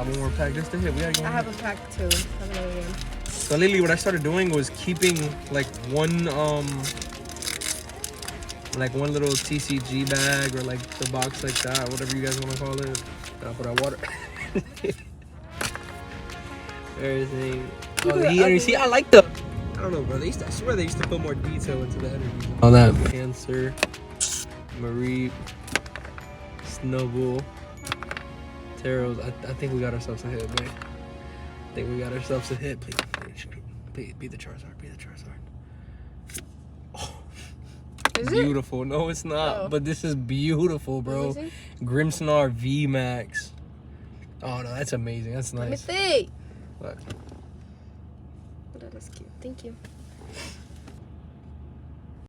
have one more pack just to hit. We gotta go. I have a pack too. Have another one. So lately, what I started doing was keeping like one little TCG bag or like the box like that, whatever you guys want to call it. I'll put out water. Everything. Oh, the energy. I like the. I don't know, bro. I swear they used to put more detail into the energy. All that. Cancer, Marie, Snowball, Taros. I think we got ourselves a hit, man. I think we got ourselves a hit. Please, be the Charizard. Be the Charizard. Oh, Is beautiful. No, it's not. Oh. But this is beautiful, bro. Grimmsnarl V Max. Oh no, that's amazing. That's nice. Let me see. What? Oh, that's cute. Thank you.